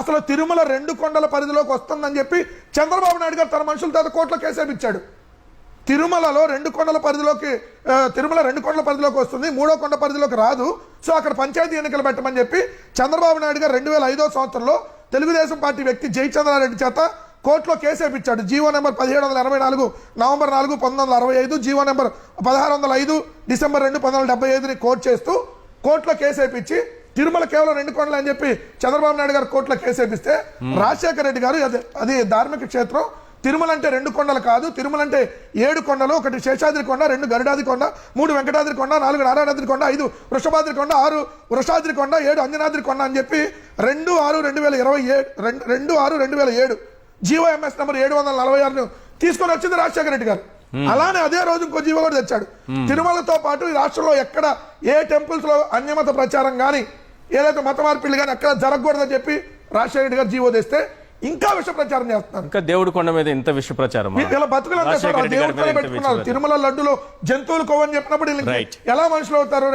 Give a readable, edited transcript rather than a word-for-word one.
అసలు తిరుమల 2 కొండల పరిధిలోకి వస్తుందని చెప్పి చంద్రబాబు నాయుడు గారు తన మనుషులతో కోర్టులో కేసేపించాడు. తిరుమలలో 2 కొండల పరిధిలోకి తిరుమల 2 కొండల పరిధిలోకి వస్తుంది, 3వ కొండ పరిధిలోకి రాదు. సో అక్కడ పంచాయతీ ఎన్నికలు పెట్టమని చెప్పి చంద్రబాబు నాయుడు గారు 2005వ సంవత్సరంలో తెలుగుదేశం పార్టీ వ్యక్తి జయచంద్రారెడ్డి చేత కోర్టులో కేసేపించాడు. GO number 1784 November 4 1965, GO number 1605 December 2 1975ని కోర్టు చేస్తూ కోర్టులో కేసేపించి తిరుమల కేవలం 2 కొండలు అని చెప్పి చంద్రబాబు నాయుడు గారు కోర్టులో కేసేపిస్తే రాజశేఖర రెడ్డి గారు అది ధార్మిక క్షేత్రం, తిరుమల అంటే 2 కొండలు కాదు, తిరుమల అంటే 7 కొండలు, 1 శేషాద్రి కొండ, 2 గరుడాద్రి కొండ, 3 వెంకటాద్రి కొండ, 4 నారాయణాద్రి కొండ, 5 వృషభాద్రి కొండ, 6 వృషాద్రి కొండ, 7 అంజనాద్రి కొండ అని చెప్పి 2/6/2007 జీవోఎంఎస్ నెంబర్ 746 తీసుకొని వచ్చింది రాజశేఖర రెడ్డి గారు. అలానే అదే రోజు ఇంకో జీవో కూడా తెచ్చాడు. తిరుమలతో పాటు ఈ రాష్ట్రంలో ఎక్కడ ఏ టెంపుల్స్ లో అన్యమత ప్రచారం కానీ ఏదైతే మత మార్పిళ్ళు కానీ అక్కడ జరగకూడదని చెప్పి రాజశేఖర రెడ్డి గారు జీవో తెస్తే ఇంకా విష ప్రచారం చేస్తున్నారు. ఇంకా దేవుడి కొండ మీద ఇంత విష ప్రచారం ఇలా బతుకులంతా దేవుడి పెట్టుకున్నారు. తిరుమల లడ్డులో జంతువులు కొవ్వని చెప్పినప్పుడు ఎలా మనుషులు అవుతారు?